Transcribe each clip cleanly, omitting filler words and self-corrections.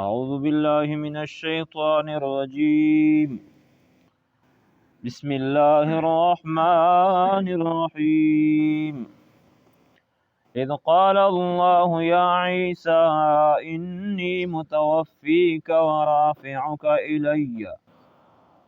أعوذ بالله من الشيطان الرجيم. بسم الله الرحمن الرحيم. إذ قال الله يا عيسى إني متوفيك ورافعك إلي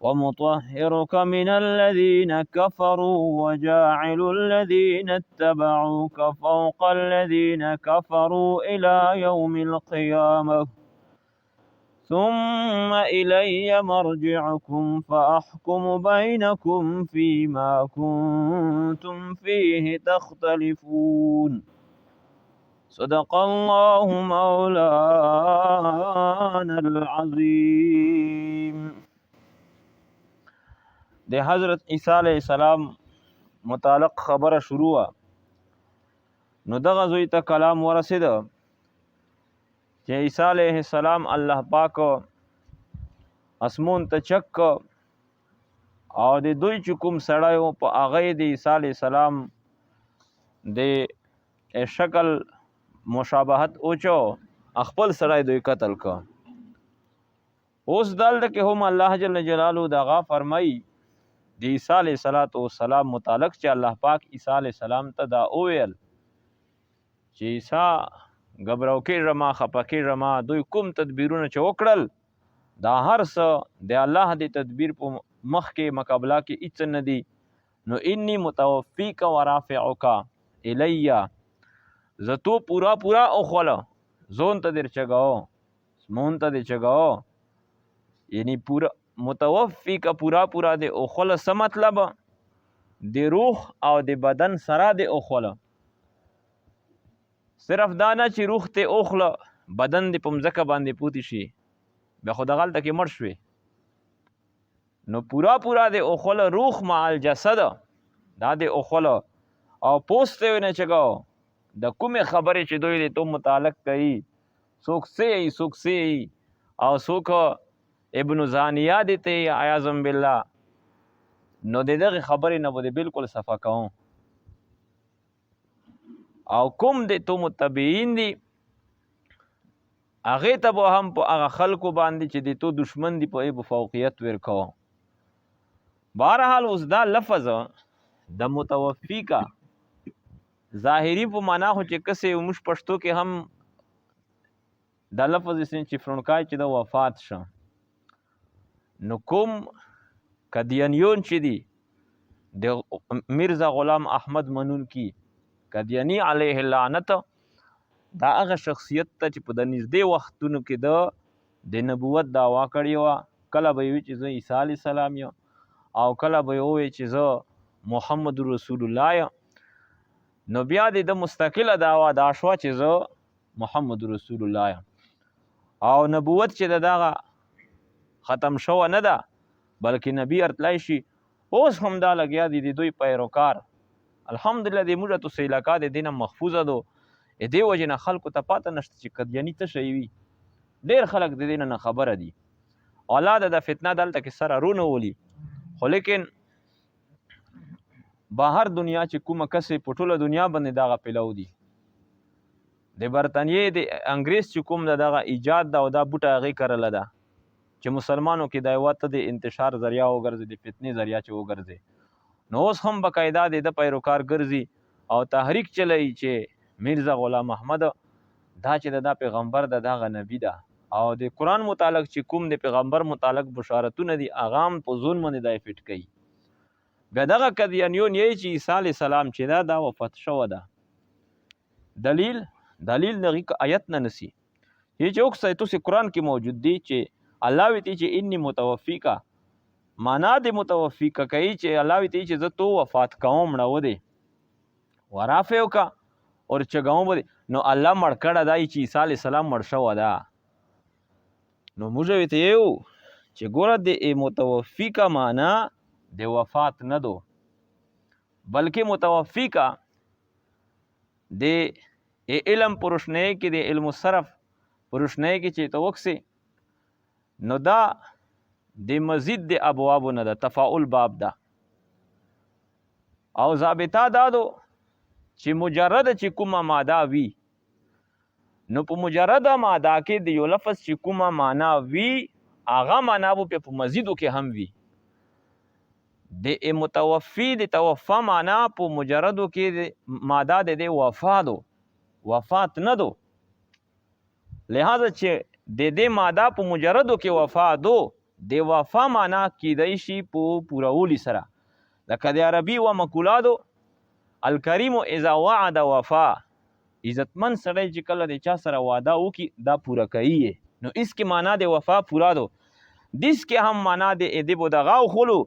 ومطهرك من الذين كفروا وجاعل الذين اتبعوك فوق الذين كفروا إلى يوم القيامة ثم إلي مرجعكم فأحكم بينكم فيما كنتم فيه تختلفون. صدق الله مولانا العظيم. د حضرت عیسی علیہ السلام متعلق خبره شروع نو دغه زوی ته کلام ورسید چې عیسی علیہ السلام الله پاک اسمون ته چک او د دوی چې کوم سړی و په هغه د عیسی علیہ السلام د شکل مشابهت اوچو خپل سړی دوی قتل کا. اوس دلته کې هم الله جل جلاله دغه فرمایي د عیسی علیہ السلام متعلق چې الله پاک عیسی علیہ السلام ته دا اویل چې عیسی غبرو کې رما خپکه رما دوی کوم تدبیرونه چې وکړل دا هر څه د الله د تدبیر په مخ کې مقابله کې هیڅ نه دی. نو انی متوفیک ورافعک الیا زتو پورا اوخلا زون ته در چگاو مون ته در چگاو یعنی پورا متوفیک پورا د اوخلا څه مطلب د روح او د بدن سره د اوخلا صرف دانا چې روح ته اوخلا بدن د پمزکه باندې پوتی شي به خود غلطه کې مړ شوي نو پورا د اوخلا روح مع الجسد دا د اوخلا او پوسټ نه چگاو د کومه خبرې چې دوی له تو متعلق کوي څوک سي او څوک ابن زانیه دته اعاذم بالله نو دغه خبرې نه بده بالکل صفا کوم او کوم د تو متبعین دي هغه ته به هم په هغه خلکو باندې چې د تو دشمن دي په فوقیت ورکو. بهرحال اوس دا لفظ د متوفی کا ظاهری په معنا خو چې کسه موږ پښتو کې هم دا لفظ چې فرونکای چې د وفات شه نو کوم قدیانیون چې دي د میرزا غلام احمد منون کی قدیانی علیه اللعنت دا هغه شخصیت ته چې په د نږدې وختونو کې د نبوت دعوا کړې وه کله به وي چې زه عیسی علیه السلام یم او کله به ووایي چې زه محمد رسول الله یم نو بیا د مستقله دعوا دا شوه چې زه محمد رسول الله یم او نبوت چې دغه ختم شوه نه ده بلکې نبی ارتلی شي اوس هم دا لګیا دي د دوی پیروکار الحمدلله د موږ ته علاقه د دینه محفوظه دو دې وجې نه خلکو ته پاته نشته چې قدیاني څه شی وي ډېر خلک د دینه نه خبره دي اولاد د فتنه دلته کې سره رونه ولي خو لیکن بهر دنیا چې کومه کسې په ټوله دنیا باندې دغه پیلو دي د برطانیې د انګریز چې کوم دغه ایجاد دا او دا بوټه هغې کرله ده چې مسلمانو کې د هېواد ته د انتشار ذریعه وګرځي د فتنې ذریعه چې وګرځي نو اوس هم باقاعده د پیروکار ګرځي او تحریک چلوي چې میرزا غلام احمد دا چې دا پیغمبر دغه نبی ده او د قرآن متعلق چې کوم د پیغمبر متعلق بشارتونه دي هغه هم په ظلم باندې دا فټ کوي. بیا دغه قدیانیون یې چې عیسی علیه السلام چې دا وفات شوه ده دلیل دغه آیت نه نسی یہ جو تو سے قرآن کی موجود دی چې الله وی چې انی متوفیکا معنا د متوفیکا کوي چې الله وی چې زه تو وفات کوم نه ودی ورافیو کا اور چګاو بده نو الله مړ کړه دای چې عیسی علیه السلام مړ شو ده نو موږ وی ته یو چې ګوره د متوفیکا معنا د وفات نه دو بلکې متوفیکا د علم پروشنه کې د علم صرف پروشنه کې چې توکسي نو دا د مزید د ابواب نه ده تفاعل باب ده او ضابطه دا دو چې مجرد چې کومه ماده وي نو په مجرده ماده کې د یو لفظ چې کومه معنا وي هغه معنا به په مزیدو کې هم وي. د متوفی د توفا معنا په مجردو کې ماده د وفات نه دو، لہذا چې د دې ماده په مجردو کې وفا دو د وفا معنا کیدای شي په پورولي سره. لکه د عربي و مقولاتو الکریم اذا وعد وفا، عزتمن سړی چې کله د چا سره وعده وکړي دا پوره کوي. نو اس کې معنا د وفا پورا دو. دیس کې هم معنا د ادب دغه خلو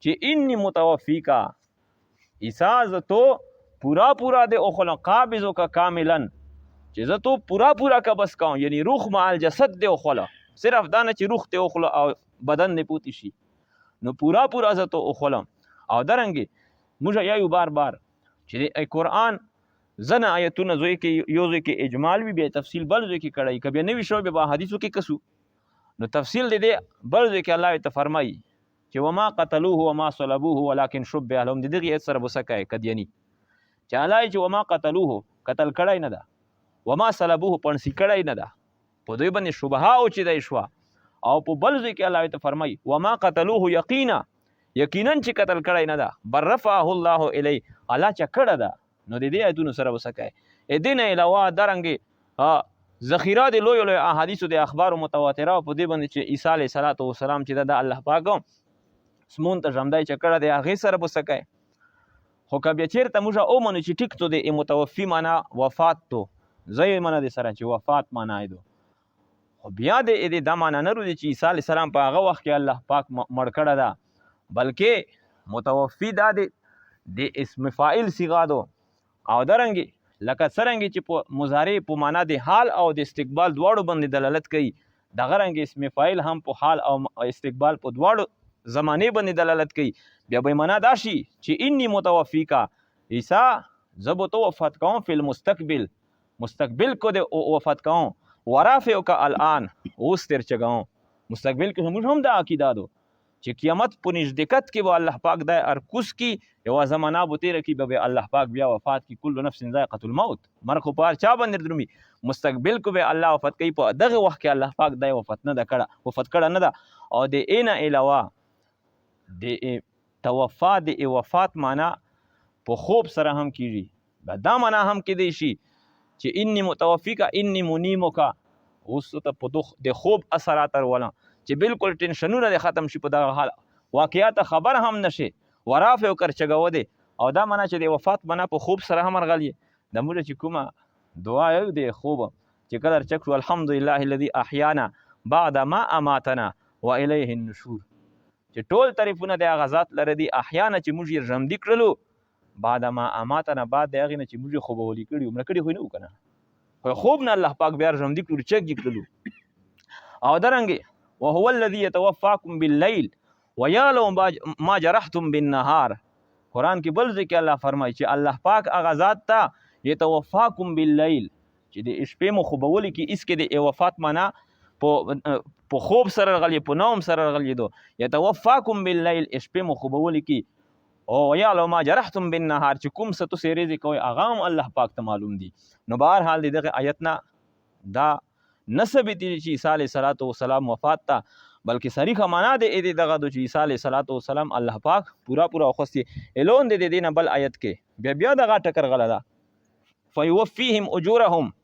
چې انی متوفی کا عیسی زتو پورا د اخلا قابضو کا کاملا، چې زه تو پورا کا بس کاؤں، یعنی روح مال جسد دے اخلا، صرف دانه چې روح ته اخلا او بدن نه پوتی شي. نو پورا زه تو اخلا. او درنګي موږ یو بار چې قرآن زنه آیتونه زوی کې یو ځای کې اجمال وی بیا تفصیل بل ځای کې کړی، کبه نوی شو به حدیثو کې کسو. نو تفصیل دې بل ځای کې الله ته فرمایي چې وما قتلوه وما صلبوه ولكن شبه لهم، دغه سره بوسکای کدیانی چې الله چې وما قتلوه قتل کړای نه ده، وما صلبوه پنسي کړای نه ده، په دوی باندې شبهه او چې دی شو. او په بل ځای کې الله ته فرمایي وما قتلوه یقینا چې قتل کړای نه ده، بل رفعه الله الی، الله چې کړه ده. نو د دې ایتونو سره وسکای دین علاوه درنګي ذخیره د لوی احادیثو د اخبار متواتره په دې باندې چې عیسی علیه السلام چې د الله پاک سمون ته ژوندی چې کړه دی هغې سره وسکای. خو که بیا چېرته موږ ومنو چې ټیک تو د متوفي معنا وفات تو زه یې منه د سره چې وفات معنا یې دو، خو بیا د دا معنا نه روځي چې عیسی علیه السلام په هغه وخت کې الله پاک مړ کړه ده، بلکې متوفي دا د اسم فاعل صیغه دو. او درنګي لکه څرنګه چې په مضارع په معنا د حال او د استقبال دواړو باندې دلالت کوي، دغه رنګ اسم فاعل هم په حال او استقبال په دواړو زمانه باندې دلالت کوي. بیا به معنا دا شي چې انی متوفیکا عیسی زبو تو وفات کوم فی مستقبل کو د وفات کوم ورافع کا الان اوس تر چګاو. مستقبل کې موږ هم دا عقیده دو چې قیامت په نزدېکت کې به الله پاک د ارکوس کې یو زمانہ به تیره کې به الله پاک بیا وفات کې کل نفس ذائقة الموت، مرخ په چا باندې درومي. مستقبل کو به الله وفات کوي، په دغه وخت کې الله پاک د وفات کړه نه ده. او د اینا علاوه د توفا د وفات معنا په خوب سره هم کیږي، دا معنا هم کېدی شي چې انی متوفیکا انی منیموکا، اوس ته په د خوب اثرات ولا چې بالکل ټینشنونه د ختم شي، په دغه حال واقعیت خبر هم نشي ورافع کر چګو دی. او دا معنا چې د وفات معنا په خوب سره هم راغلی. د موږ چې کومه دعا یو د خوب چې کله چکو الحمدلله الذي احیانا بعد ما اماتنا والیه النشور، چې ټول تعریفونه د هغه ذات لره دي احیانا چې موږ یې ژوندي کړلو، بعد ما اماتنا بعد د هغې نه چې موږ یې خوبولي کړي مړه کړي خو نه وو که نه، خو خوب نه الله پاک بیا ژوندي کړو چک یې کړلو. او درنګې وهو الذي يتوفاكم بالليل ويعلم ما جرحتم بالنهار، قرآن کې بل ځای کې الله فرمایي چې الله پاک هغه ذات ته يتوفاكم بالليل چې د شپې مو خوبولي کې اس کې د وفات معنا په خوب سره راغلی، په نوم سره راغلی دو. يتوفاكم بالليل شپې مو خوبولي کې، او ويعلم ما جرحتم بالنهار چې کوم څه تاسې ریزې کوئ هغه هم الله پاک ته معلوم دي. نو بهرحال دغه آیت نه دا نه ثابت دي چې عیسی علیه السلام وفات ته، بلکې صریحه معنا د دغه د چې عیسی علیه السلام الله پاک پورا خوستي الون د دې نه بل آیت کې بیا دغه ټکر غله ده فیوفیهم اجورهم.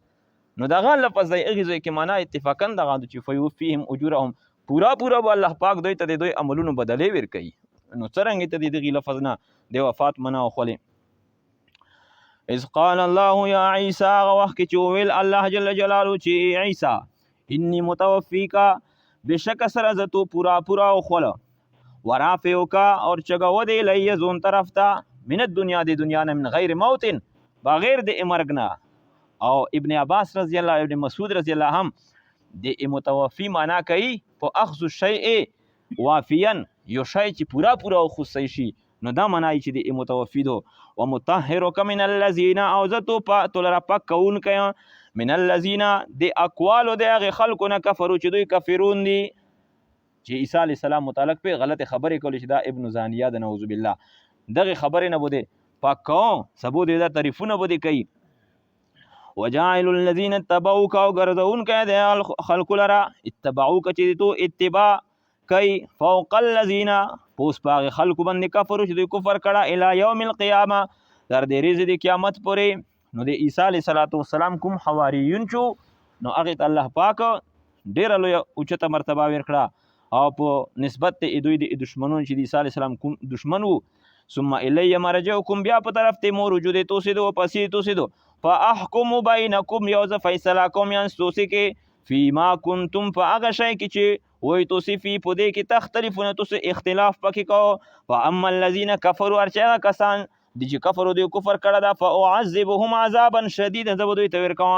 نو دغه لفظ دی هغې ځای کې معنا اتفاقا دغه چې فیوفیهم اجورهم پورا به الله پاک دوی ته د دوی عملونو بدلې ورکوي. نو څرنګه ته د دغې لفظ نه د وفات معنا وخولې. اذ قال الله یا عیسی، هغه وخت کې چې وویل الله جل جلاله چې عیسی انی متوفیکا بشک سره زه تو پورا وخوله، ورافعوکا اور چګو دی الی زون طرف ته من الدنیا د دنیا نه من غیر موت بغیر د مرګ نه. او ابن عباس رضی الله ابن مسعود رضی الله هم د متوفی معنا کوي په اخذ الشیء وافیا، یو شی چې پورا وخوستی شي، نو دا معنی چې د متوفی دو. ومطهرک من الذین، او زه تو لره پاک کوونکی من الذین د اقوالو د هغې خلکو نه کفرو چې دوی کافرون دي، چې عیسی علیه السلام متعلق پې غلطې خبرې کولې چې دا ابن زانیه ده نعوذ بالله، دغې خبرې نه به دی پاک کوم، سبو د دا تعریفونه به دی کوي. وجاعل الذين اتبعوك او ګرځونکی دی خلکو لره اتبعوک چې تو اتباع کوي فوق الذین پوس په هغې خلکو باندې کفرو چې دوی کفر کړه الی یوم القیامه تر دې ورځې د قیامت پورې. نو د عیسی علیه السلام کوم حواریون شو نو هغې ته الله پاک ډېره لویه اوچته مرتبه ورکړه او په نسبت د دوی د دشمنونو چې د عیسی علیه السلام کوم دشمن وو. ثم الی مرجعکم بیا په طرف ته مور وجود توسیدو پسې توسیدو فاحکم بینکم یو زه فیصله کوم یعنې ستاسې کې فیما کنتم په هغه شی کې چې وایي تاسې فی په دې کې تختلفونه تاسې اختلاف پکې کوو. فاما الذین کفروا هر چې هغه کسان دي چې کفرو دوی کفر کړی ده فاعذبهم عذابا شدیدا زه به دوی ته ورکوم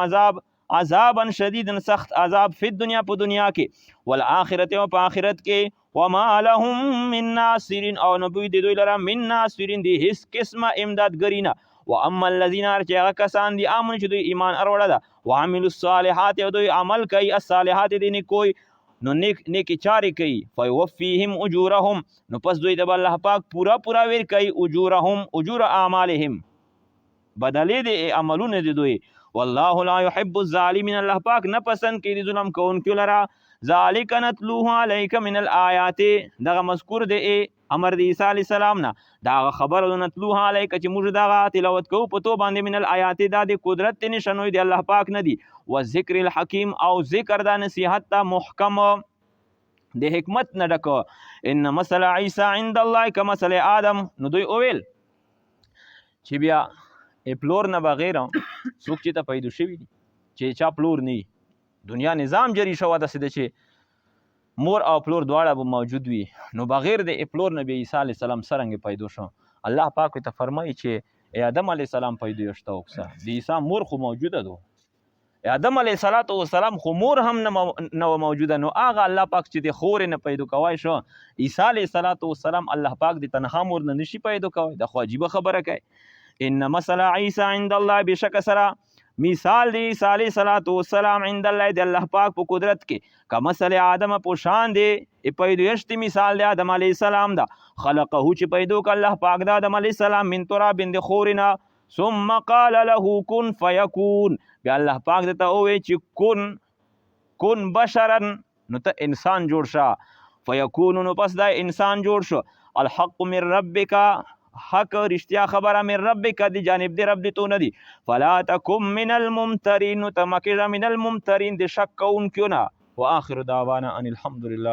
عذابا شدیدا سخت عذاب فی الدنیا په دنیا کې والآخرت او په آخرت کې وما لهم من ناصرین او نبوی د دوی لره من ناصرین دی هیڅ قسمه امدادګري نه. واما الذین چې هغه کسان دي امنو چې دوی ایمان اروړه ده وعملوا الصالحات او دوی عمل کوي الصالحات دي نیکوي نو نیکی چارې کوي فیوفیهم اجورهم نو پس دوی د الله پاک پورا ور کوي اجورهم اجور اعمالهم بدلې د عملونه دي دوی. والله لا يحب الظالمین الله پاک نه پسند کوي د ظلم کوونکو لره. ذالک نتلوه علیک من الآیات دغه مذکور دی امر د عیسی علیه السلام نه دغه خبر نتلوه علیک چې موږ دغه تلاوت کوو په تو باندې من الآیات دا د قدرت نشانوي دی الله پاک نه دی و ذکر الحکیم او ذکر د نصیحت ته محکم د حکمت نه ډکو. ان مثل عیسی عند الله کمثل آدم نو دوی اویل چې بیا پلور نه بغیر څوک چې ته پیدا شوي دي چې چا پلور نه دنیا نظام جری شوه داسې ده چې مور او پلور دواړه به موجود وي نو بغیر د پلور نه بیا عیسی علیه السلام څرنګه پیدا شو. الله پاک ته فرمایي چې آدم علیه السلام پیدا یشته وکړه د عیسی مور خو موجوده ده آدم علیه السلام خو مور هم نه موجوده نو هغه الله پاک چې د خورې نه پیدا کوی شو عیسی علیه السلام الله پاک د تنها مور نه نشي پیدا کوی دا خو عجیبه خبره کوي. ان مثل عیسی عند الله بشک سره مثال دی عیسی علیه السلام عند الله دی الله پاک په قدرت کې کمثل آدم په شان دی پیدایشت مثال دی آدم علیه السلام دا خلقه چې پیدا ک الله پاک د آدم علیه السلام من تراب د خورنا ثم قال له كن فيكون بیا الله پاک ته وې چې کن بشرا نو ته انسان جوړ شه فيكون نو پس دا انسان جوړ شو. الحق من ربک حق رشتیا خبره من ربک دی جانب دی رب دی تو ندی فلا تکم من الممترین تمکر من الممترین دی شک کونکیو نا. واخر دعوانا ان الحمد لله.